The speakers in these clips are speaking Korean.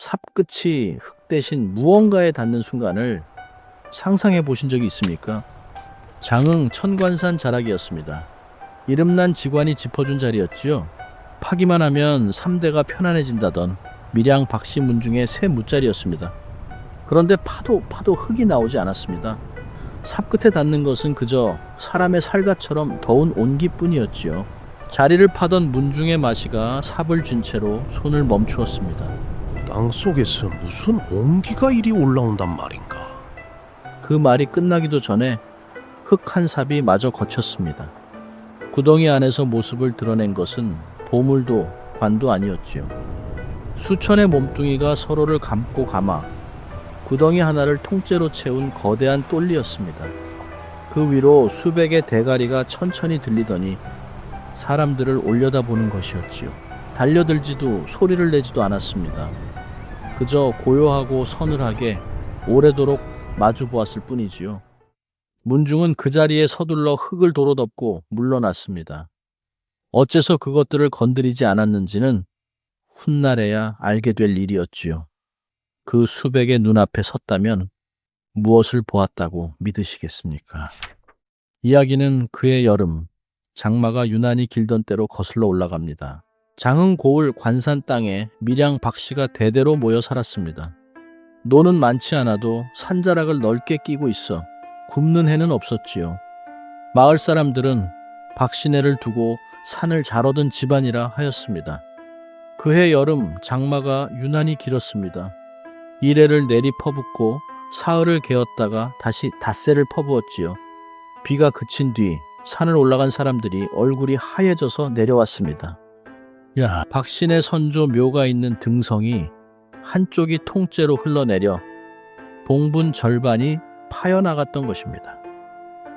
삽끝이 흙 대신 무언가에 닿는 순간을 상상해 보신 적이 있습니까? 장흥 천관산 자락이었습니다. 이름난 직관이 짚어준 자리였지요. 파기만 하면 3대가 편안해진다던 밀양 박씨 문중의 새 무자리였습니다. 그런데 파도 흙이 나오지 않았습니다. 삽끝에 닿는 것은 그저 사람의 살갗처럼 더운 온기뿐이었지요. 자리를 파던 문중의 마시가 삽을 쥔 채로 손을 멈추었습니다. 땅 속에서 무슨 온기가 이리 올라온단 말인가? 그 말이 끝나기도 전에 흙 한 삽이 마저 거쳤습니다. 구덩이 안에서 모습을 드러낸 것은 보물도 관도 아니었지요. 수천의 몸뚱이가 서로를 감고 감아 구덩이 하나를 통째로 채운 거대한 똘리였습니다. 그 위로 수백의 대가리가 천천히 들리더니 사람들을 올려다보는 것이었지요. 달려들지도 소리를 내지도 않았습니다. 그저 고요하고 서늘하게 오래도록 마주보았을 뿐이지요. 문중은 그 자리에 서둘러 흙을 도로 덮고 물러났습니다. 어째서 그것들을 건드리지 않았는지는 훗날에야 알게 될 일이었지요. 그 수백의 눈앞에 섰다면 무엇을 보았다고 믿으시겠습니까? 이야기는 그해 여름, 장마가 유난히 길던 때로 거슬러 올라갑니다. 장흥 고을 관산 땅에 밀양 박씨가 대대로 모여 살았습니다. 노는 많지 않아도 산자락을 넓게 끼고 있어 굶는 해는 없었지요. 마을 사람들은 박씨네를 두고 산을 잘 얻은 집안이라 하였습니다. 그해 여름 장마가 유난히 길었습니다. 이래를 내리 퍼붓고 사흘을 개었다가 다시 닷새를 퍼부었지요. 비가 그친 뒤 산을 올라간 사람들이 얼굴이 하얘져서 내려왔습니다. 야, 박씨네 선조 묘가 있는 등성이 한쪽이 통째로 흘러내려 봉분 절반이 파여나갔던 것입니다.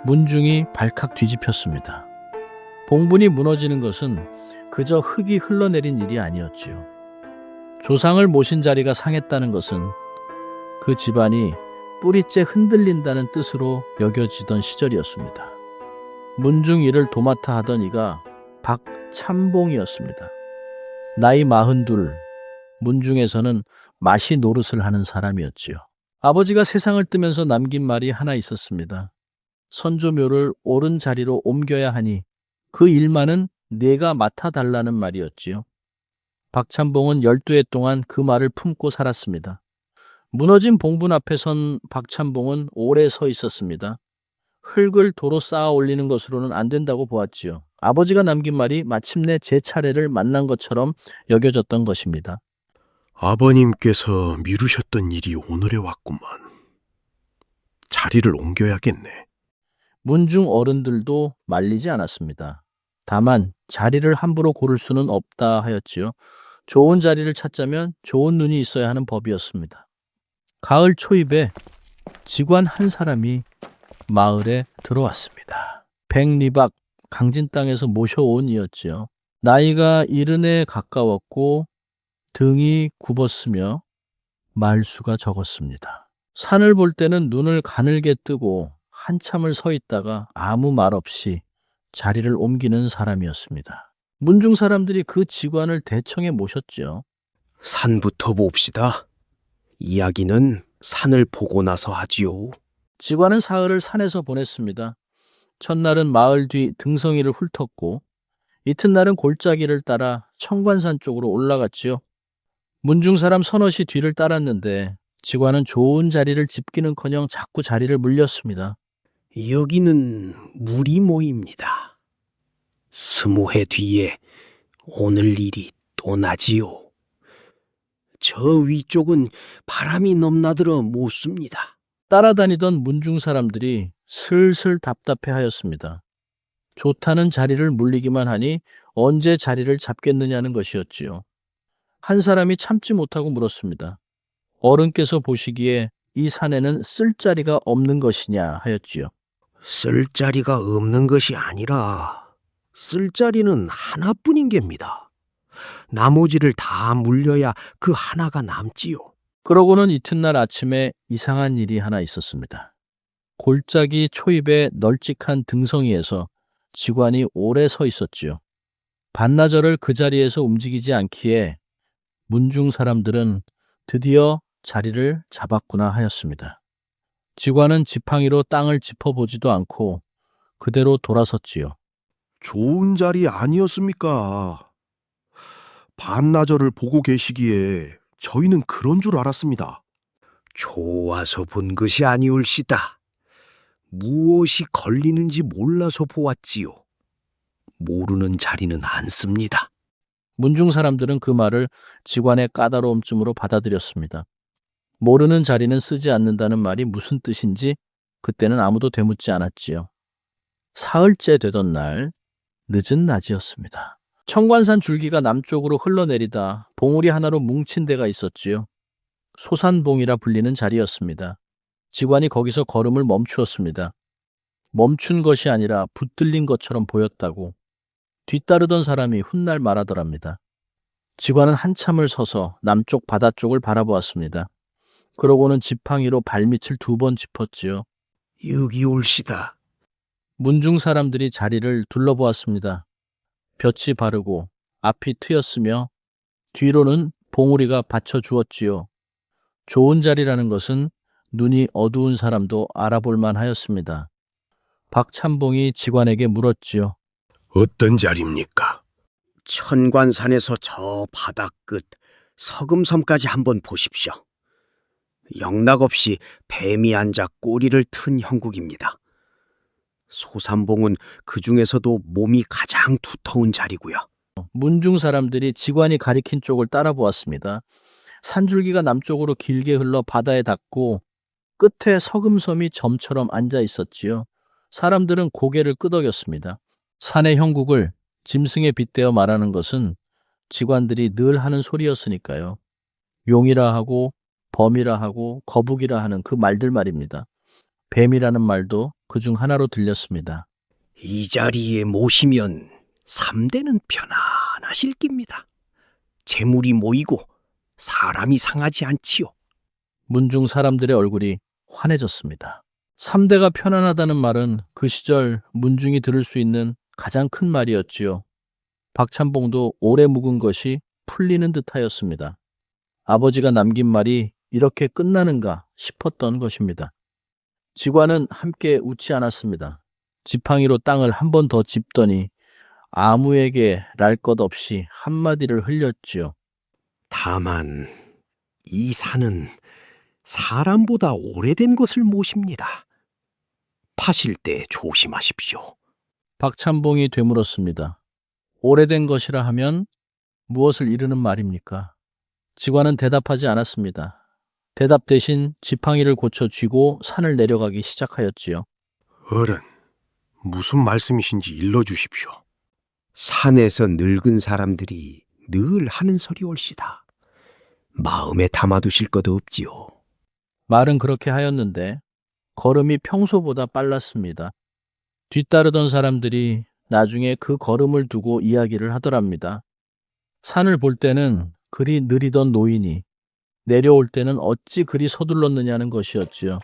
문중이 발칵 뒤집혔습니다. 봉분이 무너지는 것은 그저 흙이 흘러내린 일이 아니었지요. 조상을 모신 자리가 상했다는 것은 그 집안이 뿌리째 흔들린다는 뜻으로 여겨지던 시절이었습니다. 문중 일을 도맡아 하던 이가 박참봉이었습니다. 나이 42, 문중에서는 마시 노릇을 하는 사람이었지요. 아버지가 세상을 뜨면서 남긴 말이 하나 있었습니다. 선조묘를 옳은 자리로 옮겨야 하니 그 일만은 내가 맡아달라는 말이었지요. 박참봉은 12해 동안 그 말을 품고 살았습니다. 무너진 봉분 앞에 선 박참봉은 오래 서 있었습니다. 흙을 도로 쌓아 올리는 것으로는 안 된다고 보았지요. 아버지가 남긴 말이 마침내 제 차례를 만난 것처럼 여겨졌던 것입니다. 아버님께서 미루셨던 일이 오늘에 왔구만. 자리를 옮겨야겠네. 문중 어른들도 말리지 않았습니다. 다만 자리를 함부로 고를 수는 없다 하였지요. 좋은 자리를 찾자면 좋은 눈이 있어야 하는 법이었습니다. 가을 초입에 직관 한 사람이 마을에 들어왔습니다. 백리박 강진 땅에서 모셔온 이였지요. 나이가 70에 가까웠고 등이 굽었으며 말수가 적었습니다. 산을 볼 때는 눈을 가늘게 뜨고 한참을 서 있다가 아무 말 없이 자리를 옮기는 사람이었습니다. 문중 사람들이 그 직관을 대청에 모셨지요. 산부터 봅시다. 이야기는 산을 보고 나서 하지요. 직관은 사흘을 산에서 보냈습니다. 첫날은 마을 뒤 등성이를 훑었고 이튿날은 골짜기를 따라 청관산 쪽으로 올라갔지요. 문중 사람 서너시 뒤를 따랐는데 직관은 좋은 자리를 짚기는커녕 자꾸 자리를 물렸습니다. 여기는 물이 모입니다. 20해 뒤에 오늘 일이 또 나지요. 저 위쪽은 바람이 넘나들어 못 씁니다. 따라다니던 문중 사람들이 슬슬 답답해하였습니다. 좋다는 자리를 물리기만 하니 언제 자리를 잡겠느냐는 것이었지요. 한 사람이 참지 못하고 물었습니다. 어른께서 보시기에 이 산에는 쓸 자리가 없는 것이냐 하였지요. 쓸 자리가 없는 것이 아니라 쓸 자리는 하나뿐인 geb니다. 나머지를 다 물려야 그 하나가 남지요. 그러고는 이튿날 아침에 이상한 일이 하나 있었습니다. 골짜기 초입의 널찍한 등성이에서 직관이 오래 서 있었지요. 반나절을 그 자리에서 움직이지 않기에 문중 사람들은 드디어 자리를 잡았구나 하였습니다. 직관은 지팡이로 땅을 짚어보지도 않고 그대로 돌아섰지요. 좋은 자리 아니었습니까? 반나절을 보고 계시기에 저희는 그런 줄 알았습니다. 좋아서 본 것이 아니올시다. 무엇이 걸리는지 몰라서 보았지요. 모르는 자리는 안 씁니다. 문중 사람들은 그 말을 직관의 까다로움쯤으로 받아들였습니다. 모르는 자리는 쓰지 않는다는 말이 무슨 뜻인지 그때는 아무도 되묻지 않았지요. 사흘째 되던 날 늦은 낮이었습니다. 청관산 줄기가 남쪽으로 흘러내리다 봉우리 하나로 뭉친 데가 있었지요. 소산봉이라 불리는 자리였습니다. 직관이 거기서 걸음을 멈추었습니다. 멈춘 것이 아니라 붙들린 것처럼 보였다고 뒤따르던 사람이 훗날 말하더랍니다. 직관은 한참을 서서 남쪽 바다 쪽을 바라보았습니다. 그러고는 지팡이로 발밑을 2번 짚었지요. 여기 올시다. 문중 사람들이 자리를 둘러보았습니다. 볕이 바르고 앞이 트였으며 뒤로는 봉우리가 받쳐주었지요. 좋은 자리라는 것은 눈이 어두운 사람도 알아볼 만하였습니다. 박참봉이 직관에게 물었지요. 어떤 자리입니까? 천관산에서 저 바다 끝 서금섬까지 한번 보십시오. 영락없이 뱀이 앉아 꼬리를 튼 형국입니다. 소산봉은 그 중에서도 몸이 가장 두터운 자리고요. 문중 사람들이 직관이 가리킨 쪽을 따라보았습니다. 산줄기가 남쪽으로 길게 흘러 바다에 닿고 끝에 서금섬이 점처럼 앉아 있었지요. 사람들은 고개를 끄덕였습니다. 산의 형국을 짐승에 빗대어 말하는 것은 직관들이 늘 하는 소리였으니까요. 용이라 하고 범이라 하고 거북이라 하는 그 말들 말입니다. 뱀이라는 말도 그중 하나로 들렸습니다. 이 자리에 모시면 3대는 편안하실 깁니다. 재물이 모이고 사람이 상하지 않지요. 문중 사람들의 얼굴이 환해졌습니다. 3대가 편안하다는 말은 그 시절 문중이 들을 수 있는 가장 큰 말이었지요. 박참봉도 오래 묵은 것이 풀리는 듯하였습니다. 아버지가 남긴 말이 이렇게 끝나는가 싶었던 것입니다. 직관은 함께 웃지 않았습니다. 지팡이로 땅을 한 번 더 짚더니 아무에게 랄 것 없이 한마디를 흘렸지요. 다만 이 산은 사람보다 오래된 것을 모십니다. 파실 때 조심하십시오. 박참봉이 되물었습니다. 오래된 것이라 하면 무엇을 이르는 말입니까? 직관은 대답하지 않았습니다. 대답 대신 지팡이를 고쳐 쥐고 산을 내려가기 시작하였지요. 어른, 무슨 말씀이신지 일러주십시오. 산에서 늙은 사람들이 늘 하는 소리 올시다. 마음에 담아두실 것 없지요. 말은 그렇게 하였는데 걸음이 평소보다 빨랐습니다. 뒤따르던 사람들이 나중에 그 걸음을 두고 이야기를 하더랍니다. 산을 볼 때는 그리 느리던 노인이 내려올 때는 어찌 그리 서둘렀느냐는 것이었지요.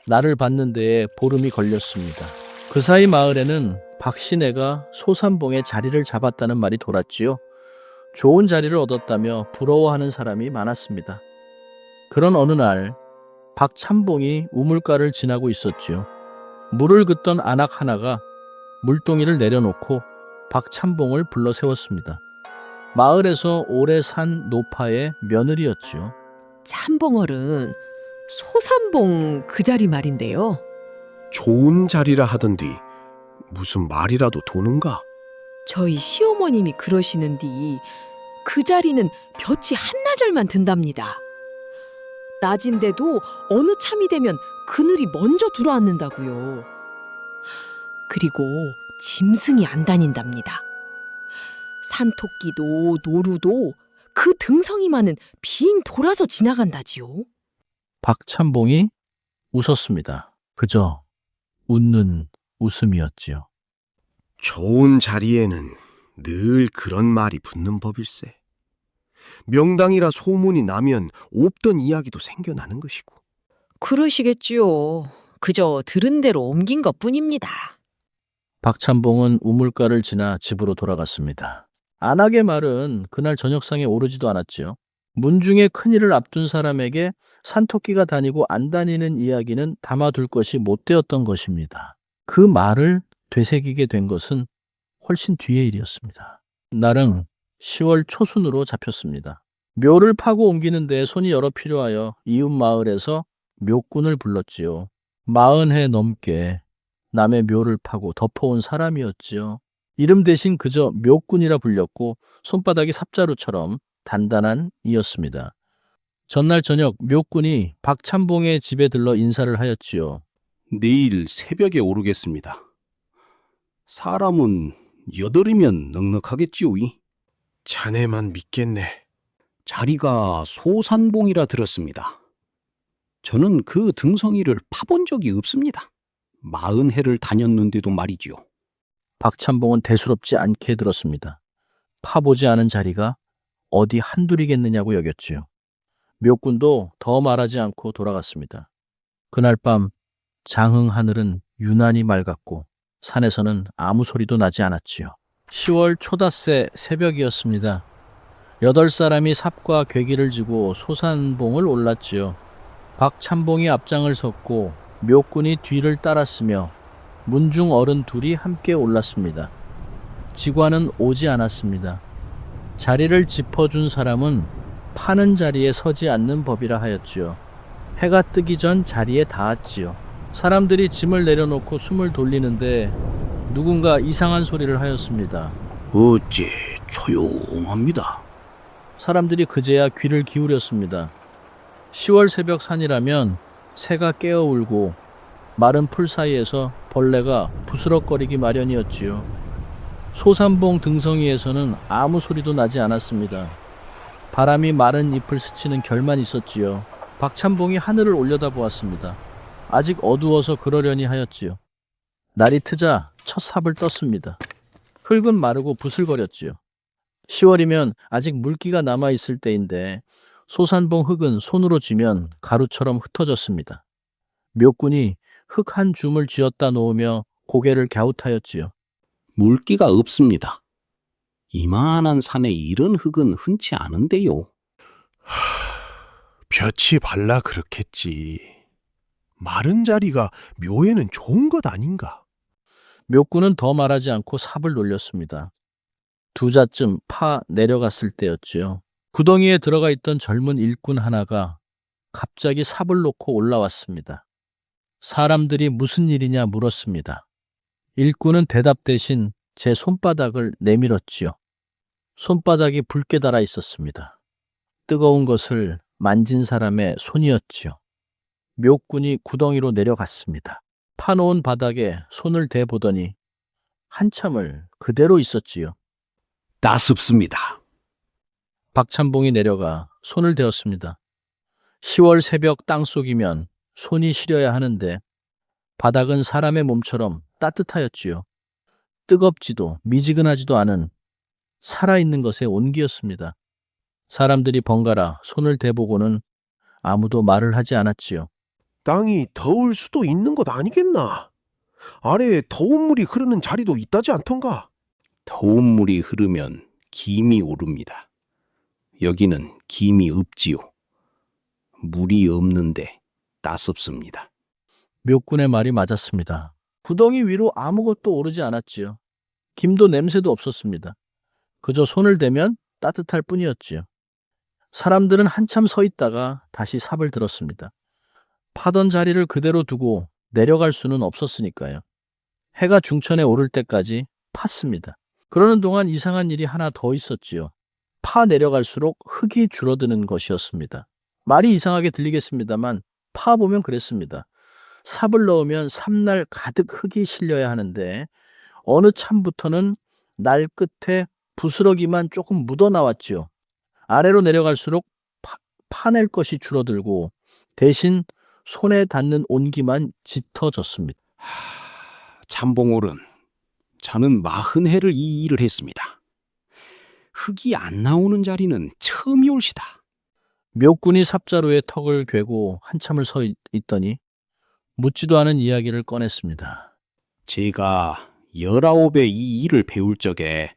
나를 받는 데에 보름이 걸렸습니다. 그 사이 마을에는 박신혜가 소산봉에 자리를 잡았다는 말이 돌았지요. 좋은 자리를 얻었다며 부러워하는 사람이 많았습니다. 그런 어느 날 박참봉이 우물가를 지나고 있었지요. 물을 긋던 안악 하나가 물동이를 내려놓고 박참봉을 불러 세웠습니다. 마을에서 오래 산 노파의 며느리였지요. 참봉어른, 소산봉 그 자리 말인데요. 좋은 자리라 하던디 무슨 말이라도 도는가? 저희 시어머님이 그러시는디 그 자리는 볕이 한나절만 든답니다. 낮인데도 어느 참이 되면 그늘이 먼저 들어앉는다고요. 그리고 짐승이 안 다닌답니다. 산토끼도 노루도 그 등성이만은 빈 돌아서 지나간다지요. 박참봉이 웃었습니다. 그저 웃는 웃음이었지요. 좋은 자리에는 늘 그런 말이 붙는 법일세. 명당이라 소문이 나면 없던 이야기도 생겨나는 것이고. 그러시겠지요. 그저 들은 대로 옮긴 것뿐입니다. 박참봉은 우물가를 지나 집으로 돌아갔습니다. 안악의 말은 그날 저녁상에 오르지도 않았지요. 문중의 큰일을 앞둔 사람에게 산토끼가 다니고 안 다니는 이야기는 담아둘 것이 못 되었던 것입니다. 그 말을 되새기게 된 것은 훨씬 뒤의 일이었습니다. 날은 10월 초순으로 잡혔습니다. 묘를 파고 옮기는 데 손이 여러 필요하여 이웃 마을에서 묘꾼을 불렀지요. 40해 넘게 남의 묘를 파고 덮어온 사람이었지요. 이름 대신 그저 묘꾼이라 불렸고 손바닥이 삽자루처럼 단단한 이였습니다. 전날 저녁 묘꾼이 박찬봉의 집에 들러 인사를 하였지요. 내일 새벽에 오르겠습니다. 사람은 8이면 넉넉하겠지요이. 자네만 믿겠네. 자리가 소산봉이라 들었습니다. 저는 그 등성이를 파본 적이 없습니다. 40해를 다녔는데도 말이지요. 박찬봉은 대수롭지 않게 들었습니다. 파보지 않은 자리가 어디 한둘이겠느냐고 여겼지요. 묘꾼도 더 말하지 않고 돌아갔습니다. 그날 밤 장흥 하늘은 유난히 맑았고 산에서는 아무 소리도 나지 않았지요. 10월 초닷새 새벽이었습니다. 8사람이 삽과 괴기를 지고 소산봉을 올랐지요. 박찬봉이 앞장을 섰고 묘꾼이 뒤를 따랐으며 문중 어른 둘이 함께 올랐습니다. 직관은 오지 않았습니다. 자리를 짚어준 사람은 파는 자리에 서지 않는 법이라 하였지요. 해가 뜨기 전 자리에 닿았지요. 사람들이 짐을 내려놓고 숨을 돌리는데 누군가 이상한 소리를 하였습니다. 어째 조용합니다. 사람들이 그제야 귀를 기울였습니다. 10월 새벽 산이라면 새가 깨어 울고 마른 풀 사이에서 벌레가 부스럭거리기 마련이었지요. 소산봉 등성이에서는 아무 소리도 나지 않았습니다. 바람이 마른 잎을 스치는 결만 있었지요. 박찬봉이 하늘을 올려다보았습니다. 아직 어두워서 그러려니 하였지요. 날이 트자 첫 삽을 떴습니다. 흙은 마르고 부슬거렸지요. 10월이면 아직 물기가 남아있을 때인데 소산봉 흙은 손으로 쥐면 가루처럼 흩어졌습니다. 묘꾼이 흙 한 줌을 쥐었다 놓으며 고개를 갸웃하였지요. 물기가 없습니다. 이만한 산에 이런 흙은 흔치 않은데요. 볕이 발라 그렇겠지. 마른 자리가 묘에는 좋은 것 아닌가? 묘꾼은 더 말하지 않고 삽을 놀렸습니다. 2자쯤 파 내려갔을 때였지요. 구덩이에 들어가 있던 젊은 일꾼 하나가 갑자기 삽을 놓고 올라왔습니다. 사람들이 무슨 일이냐 물었습니다. 일꾼은 대답 대신 제 손바닥을 내밀었지요. 손바닥이 붉게 달아 있었습니다. 뜨거운 것을 만진 사람의 손이었지요. 묘꾼이 구덩이로 내려갔습니다. 파놓은 바닥에 손을 대보더니 한참을 그대로 있었지요. 따숩습니다. 박찬봉이 내려가 손을 대었습니다. 10월 새벽 땅속이면 손이 시려야 하는데 바닥은 사람의 몸처럼 따뜻하였지요. 뜨겁지도 미지근하지도 않은 살아있는 것의 온기였습니다. 사람들이 번갈아 손을 대보고는 아무도 말을 하지 않았지요. 땅이 더울 수도 있는 것 아니겠나? 아래에 더운 물이 흐르는 자리도 있다지 않던가? 더운 물이 흐르면 김이 오릅니다. 여기는 김이 없지요. 물이 없는데 따숩습니다. 묘꾼의 말이 맞았습니다. 구덩이 위로 아무것도 오르지 않았지요. 김도 냄새도 없었습니다. 그저 손을 대면 따뜻할 뿐이었지요. 사람들은 한참 서 있다가 다시 삽을 들었습니다. 파던 자리를 그대로 두고 내려갈 수는 없었으니까요. 해가 중천에 오를 때까지 팠습니다. 그러는 동안 이상한 일이 하나 더 있었지요. 파 내려갈수록 흙이 줄어드는 것이었습니다. 말이 이상하게 들리겠습니다만 파 보면 그랬습니다. 삽을 넣으면 삽날 가득 흙이 실려야 하는데 어느 참부터는 날 끝에 부스러기만 조금 묻어 나왔지요. 아래로 내려갈수록 파낼 것이 줄어들고 대신 손에 닿는 온기만 짙어졌습니다. 참봉오른, 저는 40해를 이 일을 했습니다. 흙이 안 나오는 자리는 처음이 올시다. 묘꾼이 삽자루에 턱을 괴고 한참을 서 있더니 묻지도 않은 이야기를 꺼냈습니다. 제가 19에 이 일을 배울 적에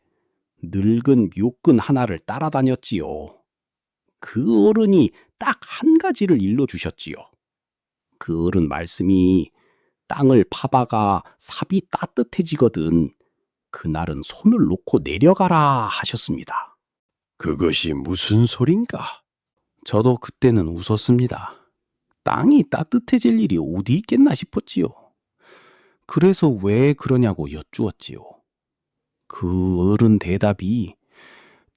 늙은 묘꾼 하나를 따라다녔지요. 그 어른이 딱 한 가지를 일러주셨지요. 그 어른 말씀이 땅을 파봐가 삽이 따뜻해지거든 그날은 손을 놓고 내려가라 하셨습니다. 그것이 무슨 소린가? 저도 그때는 웃었습니다. 땅이 따뜻해질 일이 어디 있겠나 싶었지요. 그래서 왜 그러냐고 여쭈었지요. 그 어른 대답이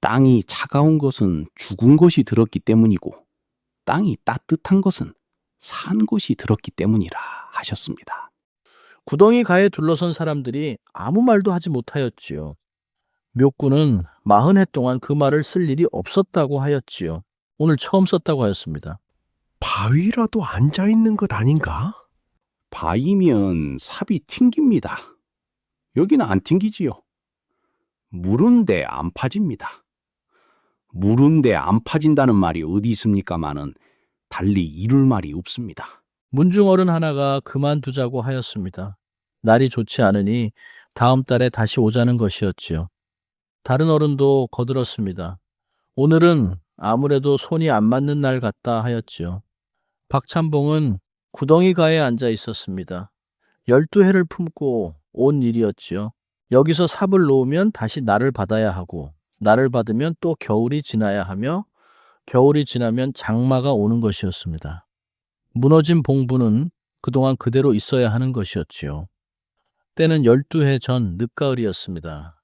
땅이 차가운 것은 죽은 것이 들었기 때문이고 땅이 따뜻한 것은 산 것이 들었기 때문이라 하셨습니다. 구덩이 가에 둘러선 사람들이 아무 말도 하지 못하였지요. 묘꾼은 40해 동안 그 말을 쓸 일이 없었다고 하였지요. 오늘 처음 썼다고 하였습니다. 바위라도 앉아 있는 것 아닌가? 바위면 삽이 튕깁니다. 여기는 안 튕기지요. 물은데 안 파집니다. 물은데 안 파진다는 말이 어디 있습니까마는 달리 이룰 말이 없습니다. 문중어른 하나가 그만두자고 하였습니다. 날이 좋지 않으니 다음 달에 다시 오자는 것이었지요. 다른 어른도 거들었습니다. 오늘은 아무래도 손이 안 맞는 날 같다 하였지요. 박찬봉은 구덩이 가에 앉아 있었습니다. 12해를 품고 온 일이었지요. 여기서 삽을 놓으면 다시 날을 받아야 하고, 날을 받으면 또 겨울이 지나야 하며, 겨울이 지나면 장마가 오는 것이었습니다. 무너진 봉부는 그동안 그대로 있어야 하는 것이었지요. 때는 12해 전 늦가을이었습니다.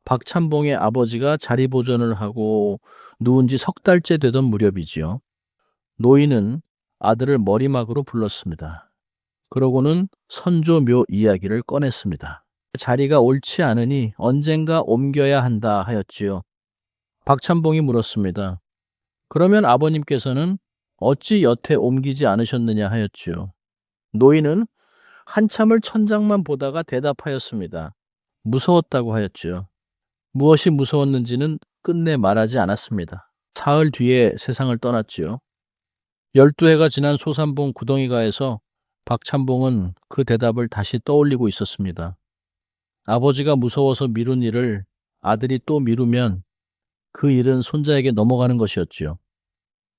박찬봉의 아버지가 자리 보존을 하고 누운 지 석 달째 되던 무렵이지요. 노인은 아들을 머리막으로 불렀습니다. 그러고는 선조묘 이야기를 꺼냈습니다. 자리가 옳지 않으니 언젠가 옮겨야 한다 하였지요. 박찬봉이 물었습니다. 그러면 아버님께서는 어찌 여태 옮기지 않으셨느냐 하였지요. 노인은 한참을 천장만 보다가 대답하였습니다. 무서웠다고 하였지요. 무엇이 무서웠는지는 끝내 말하지 않았습니다. 사흘 뒤에 세상을 떠났지요. 12해가 지난 소산봉 구덩이가에서 박찬봉은 그 대답을 다시 떠올리고 있었습니다. 아버지가 무서워서 미룬 일을 아들이 또 미루면 그 일은 손자에게 넘어가는 것이었지요.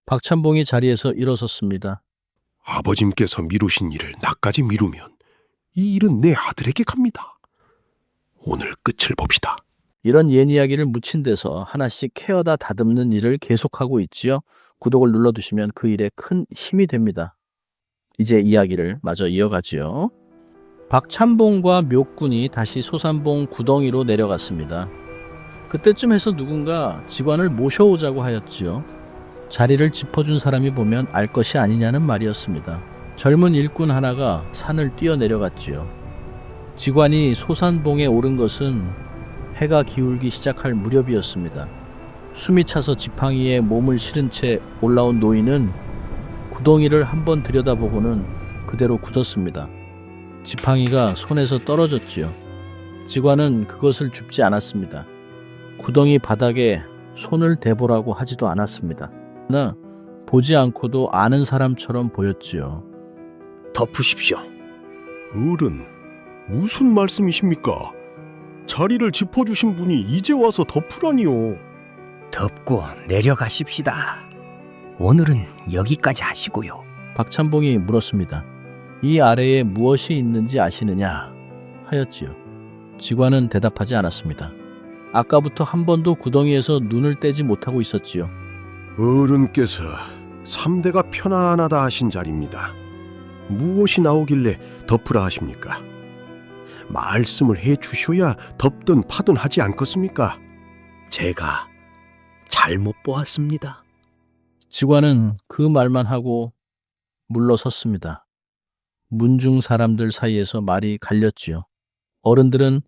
박찬봉이 자리에서 일어섰습니다. 아버님께서 미루신 일을 나까지 미루면 이 일은 내 아들에게 갑니다. 오늘 끝을 봅시다. 이런 옛 이야기를 묻힌 데서 하나씩 캐어다 다듬는 일을 계속하고 있지요. 구독을 눌러두시면 그 일에 큰 힘이 됩니다. 이제 이야기를 마저 이어가지요. 박찬봉과 묘꾼이 다시 소산봉 구덩이로 내려갔습니다. 그때쯤 해서 누군가 직관을 모셔오자고 하였지요. 자리를 짚어준 사람이 보면 알 것이 아니냐는 말이었습니다. 젊은 일꾼 하나가 산을 뛰어내려갔지요. 직관이 소산봉에 오른 것은 해가 기울기 시작할 무렵이었습니다. 숨이 차서 지팡이에 몸을 실은 채 올라온 노인은 구덩이를 한번 들여다보고는 그대로 굳었습니다. 지팡이가 손에서 떨어졌지요. 직관은 그것을 줍지 않았습니다. 구덩이 바닥에 손을 대보라고 하지도 않았습니다. 그러나 보지 않고도 아는 사람처럼 보였지요. 덮으십시오. 어른, 무슨 말씀이십니까? 자리를 짚어주신 분이 이제 와서 덮으라니요. 덮고 내려가십시다. 오늘은 여기까지 하시고요. 박찬봉이 물었습니다. 이 아래에 무엇이 있는지 아시느냐 하였지요. 직관은 대답하지 않았습니다. 아까부터 한 번도 구덩이에서 눈을 떼지 못하고 있었지요. 어른께서 3대가 편안하다 하신 자리입니다. 무엇이 나오길래 덮으라 하십니까? 말씀을 해 주셔야 덮든 파든 하지 않겠습니까? 제가 잘못 보았습니다. 직관은 그 말만 하고 물러섰습니다. 문중 사람들 사이에서 말이 갈렸지요. 어른들은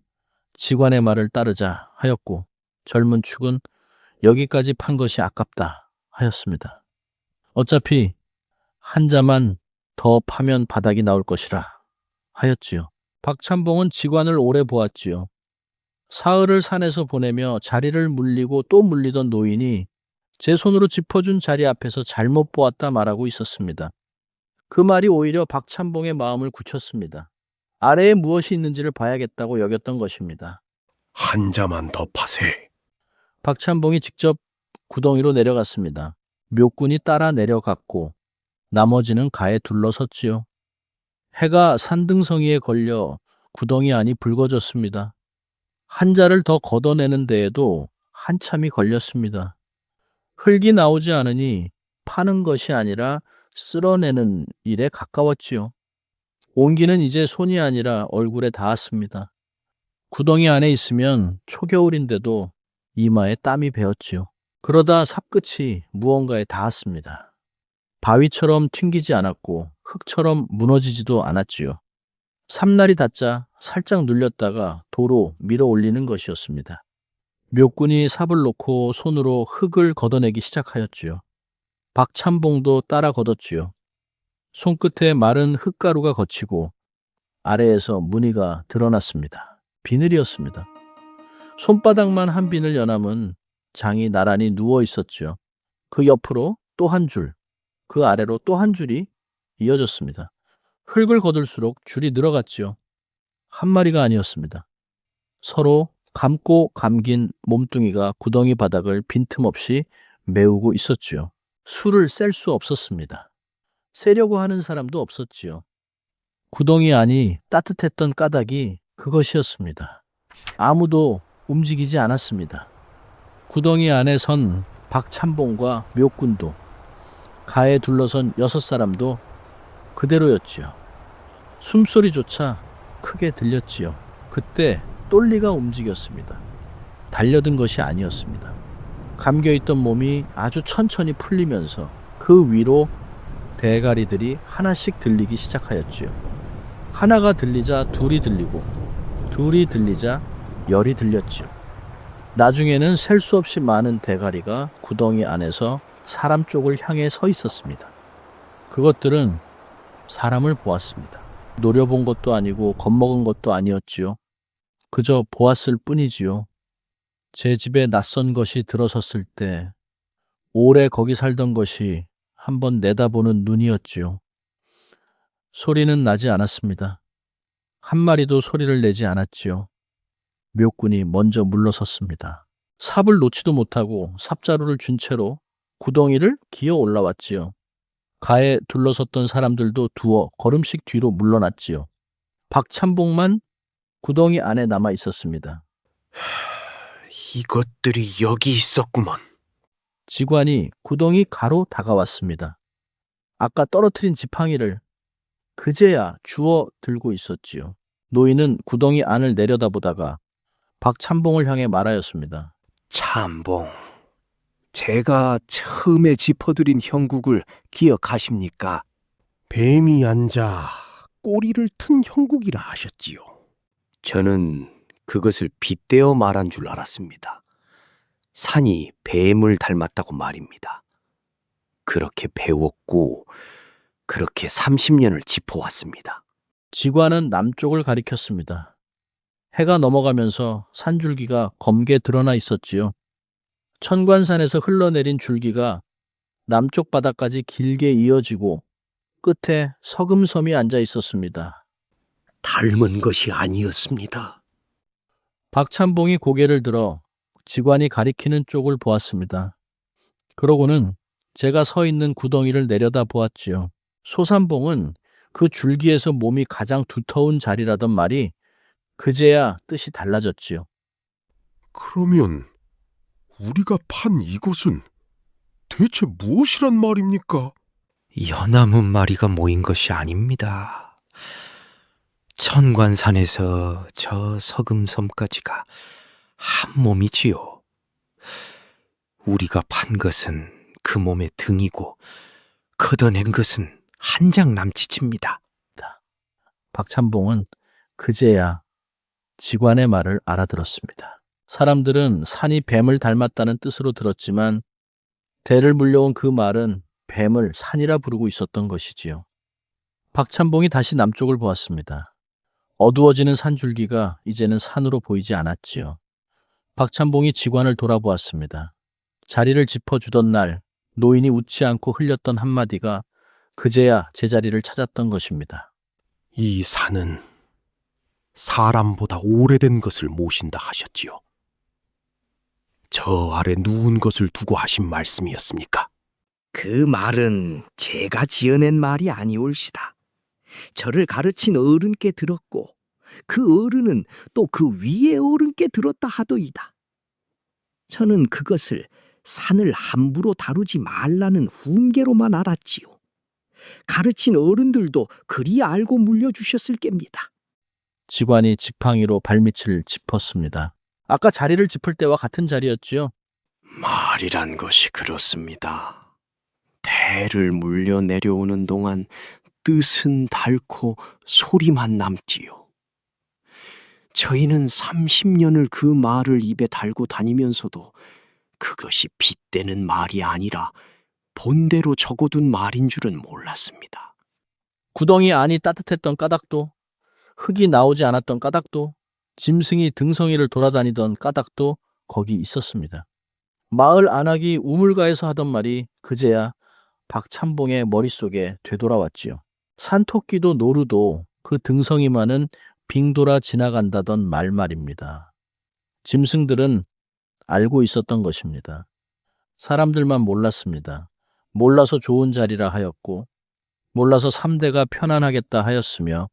직관의 말을 따르자 하였고 젊은 축은 여기까지 판 것이 아깝다 하였습니다. 어차피 한 자만 더 파면 바닥이 나올 것이라 하였지요. 박찬봉은 직관을 오래 보았지요. 사흘을 산에서 보내며 자리를 물리고 또 물리던 노인이 제 손으로 짚어준 자리 앞에서 잘못 보았다 말하고 있었습니다. 그 말이 오히려 박찬봉의 마음을 굳혔습니다. 아래에 무엇이 있는지를 봐야겠다고 여겼던 것입니다. 한 자만 더 파세. 박찬봉이 직접 구덩이로 내려갔습니다. 묘꾼이 따라 내려갔고 나머지는 가에 둘러섰지요. 해가 산등성이에 걸려 구덩이 안이 붉어졌습니다. 한자를 더 걷어내는 데에도 한참이 걸렸습니다. 흙이 나오지 않으니 파는 것이 아니라 쓸어내는 일에 가까웠지요. 온기는 이제 손이 아니라 얼굴에 닿았습니다. 구덩이 안에 있으면 초겨울인데도 이마에 땀이 배었지요. 그러다 삽끝이 무언가에 닿았습니다. 바위처럼 튕기지 않았고 흙처럼 무너지지도 않았지요. 삼날이 닿자 살짝 눌렸다가 도로 밀어 올리는 것이었습니다. 묘꾼이 삽을 놓고 손으로 흙을 걷어내기 시작하였지요. 박참봉도 따라 걷었지요. 손끝에 마른 흙가루가 걷히고 아래에서 무늬가 드러났습니다. 비늘이었습니다. 손바닥만 한 비늘 연함은 장이 나란히 누워 있었지요. 그 옆으로 또 한 줄, 그 아래로 또 한 줄이 이어졌습니다. 흙을 거둘수록 줄이 늘어갔지요. 한 마리가 아니었습니다. 서로 감고 감긴 몸뚱이가 구덩이 바닥을 빈틈없이 메우고 있었지요. 술을 셀 수 없었습니다. 세려고 하는 사람도 없었지요. 구덩이 안이 따뜻했던 까닭이 그것이었습니다. 아무도 움직이지 않았습니다. 구덩이 안에 선 박참봉과 묘꾼도 가에 둘러선 6사람도 그대로였지요. 숨소리조차 크게 들렸지요. 그때 똘리가 움직였습니다. 달려든 것이 아니었습니다. 감겨있던 몸이 아주 천천히 풀리면서 그 위로 대가리들이 하나씩 들리기 시작하였지요. 하나가 들리자 둘이 들리고 둘이 들리자 열이 들렸지요. 나중에는 셀 수 없이 많은 대가리가 구덩이 안에서 사람 쪽을 향해 서 있었습니다. 그것들은 사람을 보았습니다. 노려본 것도 아니고 겁먹은 것도 아니었지요. 그저 보았을 뿐이지요. 제 집에 낯선 것이 들어섰을 때 오래 거기 살던 것이 한번 내다보는 눈이었지요. 소리는 나지 않았습니다. 한 마리도 소리를 내지 않았지요. 묘꾼이 먼저 물러섰습니다. 삽을 놓지도 못하고 삽자루를 쥔 채로 구덩이를 기어 올라왔지요. 가에 둘러섰던 사람들도 두어 걸음씩 뒤로 물러났지요. 박참봉만 구덩이 안에 남아 있었습니다. 이것들이 여기 있었구먼. 지관이 구덩이 가로 다가왔습니다. 아까 떨어뜨린 지팡이를 그제야 주워 들고 있었지요. 노인은 구덩이 안을 내려다보다가 박참봉을 향해 말하였습니다. 참봉, 제가 처음에 짚어드린 형국을 기억하십니까? 뱀이 앉아 꼬리를 튼 형국이라 하셨지요. 저는 그것을 빗대어 말한 줄 알았습니다. 산이 뱀을 닮았다고 말입니다. 그렇게 배웠고 그렇게 30년을 짚어왔습니다. 지관은 남쪽을 가리켰습니다. 해가 넘어가면서 산줄기가 검게 드러나 있었지요. 천관산에서 흘러내린 줄기가 남쪽 바다까지 길게 이어지고 끝에 서금섬이 앉아 있었습니다. 닮은 것이 아니었습니다. 박참봉이 고개를 들어 지관이 가리키는 쪽을 보았습니다. 그러고는 제가 서 있는 구덩이를 내려다 보았지요. 소삼봉은 그 줄기에서 몸이 가장 두터운 자리라던 말이 그제야 뜻이 달라졌지요. 그러면 우리가 판 이것은 대체 무엇이란 말입니까? 연나무 마리가 모인 것이 아닙니다. 천관산에서 저 서금섬까지가 한 몸이지요. 우리가 판 것은 그 몸의 등이고 걷어낸 것은 한 장 남치치입니다. 박참봉은 그제야 지관의 말을 알아들었습니다. 사람들은 산이 뱀을 닮았다는 뜻으로 들었지만 대를 물려온 그 말은 뱀을 산이라 부르고 있었던 것이지요. 박참봉이 다시 남쪽을 보았습니다. 어두워지는 산줄기가 이제는 산으로 보이지 않았지요. 박참봉이 지관을 돌아보았습니다. 자리를 짚어주던 날 노인이 웃지 않고 흘렸던 한마디가 그제야 제자리를 찾았던 것입니다. 이 산은 사람보다 오래된 것을 모신다 하셨지요. 저 아래 누운 것을 두고 하신 말씀이었습니까? 그 말은 제가 지어낸 말이 아니올시다. 저를 가르친 어른께 들었고 그 어른은 또 그 위의 어른께 들었다 하더이다. 저는 그것을 산을 함부로 다루지 말라는 훈계로만 알았지요. 가르친 어른들도 그리 알고 물려주셨을 겝니다. 직관이 지팡이로 발밑을 짚었습니다. 아까 자리를 짚을 때와 같은 자리였지요. 말이란 것이 그렇습니다. 대를 물려 내려오는 동안 뜻은 닳고 소리만 남지요. 저희는 30년을 그 말을 입에 달고 다니면서도 그것이 빗대는 말이 아니라 본대로 적어둔 말인 줄은 몰랐습니다. 구덩이 안이 따뜻했던 까닭도, 흙이 나오지 않았던 까닭도, 짐승이 등성이를 돌아다니던 까닭도 거기 있었습니다. 마을 안악이 우물가에서 하던 말이 그제야 박찬봉의 머릿속에 되돌아왔지요. 산토끼도 노루도 그 등성이만은 빙돌아 지나간다던 말입니다. 짐승들은 알고 있었던 것입니다. 사람들만 몰랐습니다. 몰라서 좋은 자리라 하였고, 몰라서 3대가 편안하겠다 하였으며,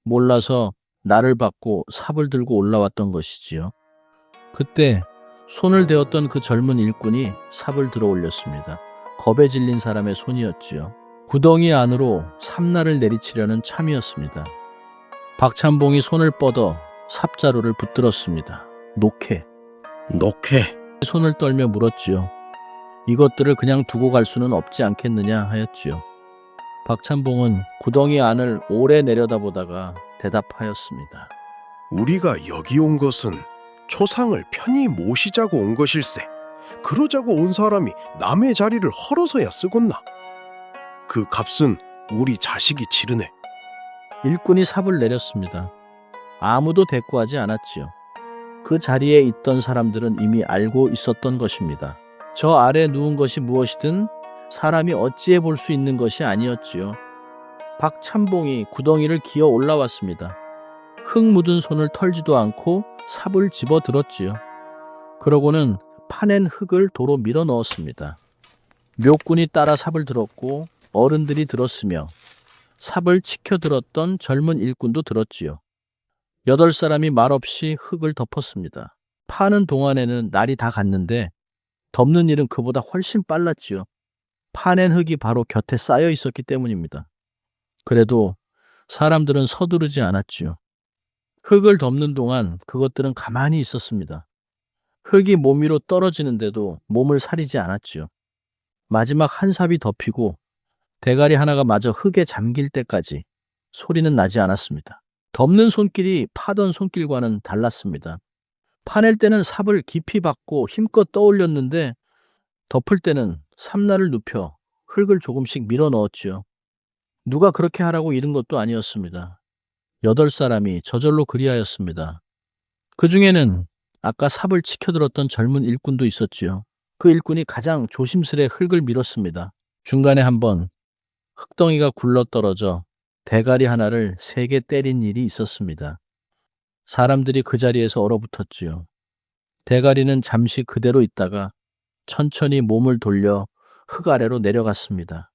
몰라서 나를 받고 삽을 들고 올라왔던 것이지요. 그때 손을 대었던 그 젊은 일꾼이 삽을 들어 올렸습니다. 겁에 질린 사람의 손이었지요. 구덩이 안으로 삼나를 내리치려는 참이었습니다. 박찬봉이 손을 뻗어 삽자루를 붙들었습니다. 녹해. 녹해. 손을 떨며 물었지요. 이것들을 그냥 두고 갈 수는 없지 않겠느냐 하였지요. 박찬봉은 구덩이 안을 오래 내려다보다가 대답하였습니다. 우리가 여기 온 것은 초상을 편히 모시자고 온 것일세. 그러자고 온 사람이 남의 자리를 헐어서야 쓰겄나. 그 값은 우리 자식이 치르네. 일꾼이 삽을 내렸습니다. 아무도 대꾸하지 않았지요. 그 자리에 있던 사람들은 이미 알고 있었던 것입니다. 저 아래 누운 것이 무엇이든 사람이 어찌해 볼 수 있는 것이 아니었지요. 박찬봉이 구덩이를 기어 올라왔습니다. 흙 묻은 손을 털지도 않고 삽을 집어 들었지요. 그러고는 파낸 흙을 도로 밀어 넣었습니다. 묘꾼이 따라 삽을 들었고 어른들이 들었으며 삽을 치켜 들었던 젊은 일꾼도 들었지요. 8사람이 말없이 흙을 덮었습니다. 파는 동안에는 날이 다 갔는데 덮는 일은 그보다 훨씬 빨랐지요. 파낸 흙이 바로 곁에 쌓여 있었기 때문입니다. 그래도 사람들은 서두르지 않았지요. 흙을 덮는 동안 그것들은 가만히 있었습니다. 흙이 몸 위로 떨어지는데도 몸을 사리지 않았지요. 마지막 한 삽이 덮이고 대가리 하나가 마저 흙에 잠길 때까지 소리는 나지 않았습니다. 덮는 손길이 파던 손길과는 달랐습니다. 파낼 때는 삽을 깊이 박고 힘껏 떠올렸는데 덮을 때는 삼날을 눕혀 흙을 조금씩 밀어 넣었지요. 누가 그렇게 하라고 이른 것도 아니었습니다. 8사람이 저절로 그리하였습니다. 그 중에는 아까 삽을 치켜들었던 젊은 일꾼도 있었지요. 그 일꾼이 가장 조심스레 흙을 밀었습니다. 중간에 한번 흙덩이가 굴러떨어져 대가리 하나를 3개 때린 일이 있었습니다. 사람들이 그 자리에서 얼어붙었지요. 대가리는 잠시 그대로 있다가 천천히 몸을 돌려 흙 아래로 내려갔습니다.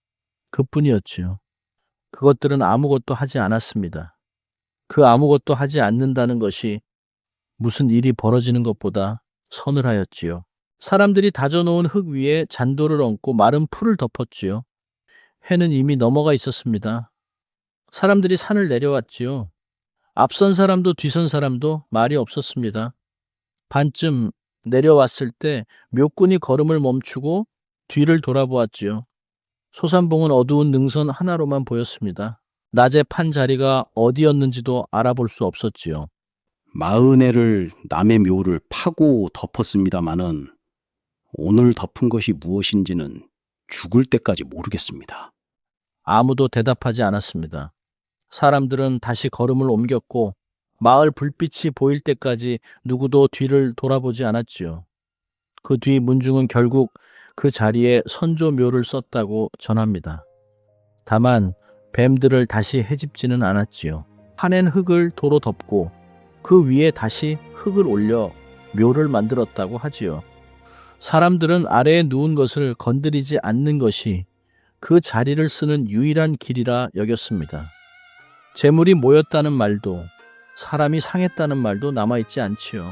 그뿐이었지요. 그것들은 아무것도 하지 않았습니다. 그 아무것도 하지 않는다는 것이 무슨 일이 벌어지는 것보다 서늘하였지요. 사람들이 다져놓은 흙 위에 잔돌을 얹고 마른 풀을 덮었지요. 해는 이미 넘어가 있었습니다. 사람들이 산을 내려왔지요. 앞선 사람도 뒤선 사람도 말이 없었습니다. 반쯤 내려왔을 때 묘꾼이 걸음을 멈추고 뒤를 돌아보았지요. 소산봉은 어두운 능선 하나로만 보였습니다. 낮에 판 자리가 어디였는지도 알아볼 수 없었지요. 40애를 남의 묘를 파고 덮었습니다마는 오늘 덮은 것이 무엇인지는 죽을 때까지 모르겠습니다. 아무도 대답하지 않았습니다. 사람들은 다시 걸음을 옮겼고 마을 불빛이 보일 때까지 누구도 뒤를 돌아보지 않았지요. 그 뒤 문중은 결국 그 자리에 선조묘를 썼다고 전합니다. 다만 뱀들을 다시 헤집지는 않았지요. 파낸 흙을 도로 덮고 그 위에 다시 흙을 올려 묘를 만들었다고 하지요. 사람들은 아래에 누운 것을 건드리지 않는 것이 그 자리를 쓰는 유일한 길이라 여겼습니다. 재물이 모였다는 말도 사람이 상했다는 말도 남아있지 않지요.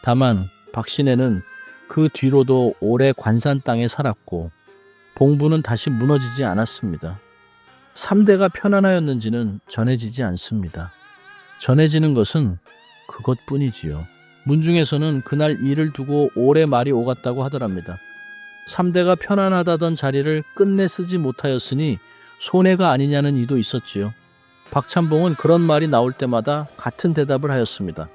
다만 박신혜는 그 뒤로도 오래 관산 땅에 살았고 봉부는 다시 무너지지 않았습니다. 3대가 편안하였는지는 전해지지 않습니다. 전해지는 것은 그것뿐이지요. 문중에서는 그날 일을 두고 오래 말이 오갔다고 하더랍니다. 3대가 편안하다던 자리를 끝내 쓰지 못하였으니 손해가 아니냐는 이도 있었지요. 박찬봉은 그런 말이 나올 때마다 같은 대답을 하였습니다.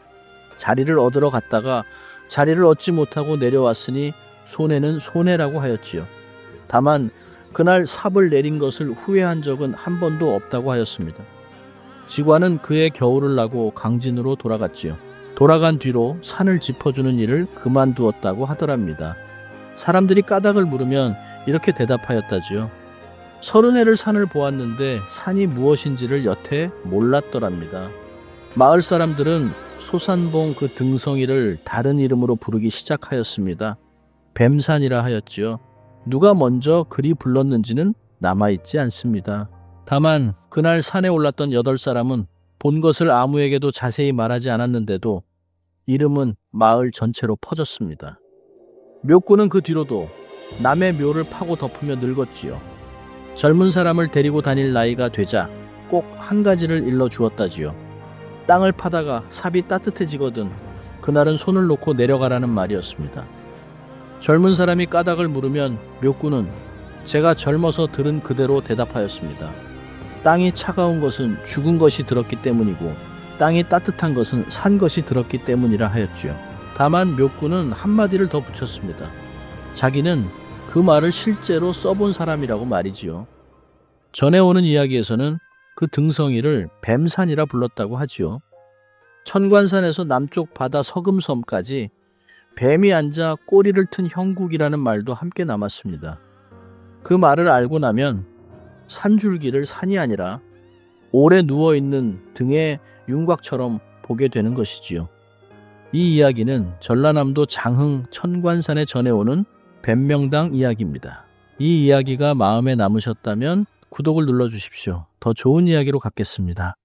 자리를 얻으러 갔다가 자리를 얻지 못하고 내려왔으니 손해는 손해라고 하였지요. 다만 그날 삽을 내린 것을 후회한 적은 한 번도 없다고 하였습니다. 지관은 그의 겨울을 나고 강진으로 돌아갔지요. 돌아간 뒤로 산을 짚어주는 일을 그만두었다고 하더랍니다. 사람들이 까닭을 물으면 이렇게 대답하였다지요. 30해를 산을 보았는데 산이 무엇인지를 여태 몰랐더랍니다. 마을 사람들은 소산봉 그 등성이를 다른 이름으로 부르기 시작하였습니다. 뱀산이라 하였지요. 누가 먼저 그리 불렀는지는 남아있지 않습니다. 다만 그날 산에 올랐던 8사람은 본 것을 아무에게도 자세히 말하지 않았는데도 이름은 마을 전체로 퍼졌습니다. 묘꾼은 그 뒤로도 남의 묘를 파고 덮으며 늙었지요. 젊은 사람을 데리고 다닐 나이가 되자 꼭 한 가지를 일러 주었다지요. 땅을 파다가 삽이 따뜻해지거든 그날은 손을 놓고 내려가라는 말이었습니다. 젊은 사람이 까닭을 물으면 묘꾼은 제가 젊어서 들은 그대로 대답하였습니다. 땅이 차가운 것은 죽은 것이 들었기 때문이고 땅이 따뜻한 것은 산 것이 들었기 때문이라 하였지요. 다만 묘꾼은 한마디를 더 붙였습니다. 자기는 그 말을 실제로 써본 사람이라고 말이지요. 전해오는 이야기에서는 그 등성이를 뱀산이라 불렀다고 하지요. 천관산에서 남쪽 바다 서금섬까지 뱀이 앉아 꼬리를 튼 형국이라는 말도 함께 남았습니다. 그 말을 알고 나면 산줄기를 산이 아니라 오래 누워있는 등의 윤곽처럼 보게 되는 것이지요. 이 이야기는 전라남도 장흥 천관산에 전해오는 뱀명당 이야기입니다. 이 이야기가 마음에 남으셨다면 구독을 눌러주십시오. 더 좋은 이야기로 갖겠습니다.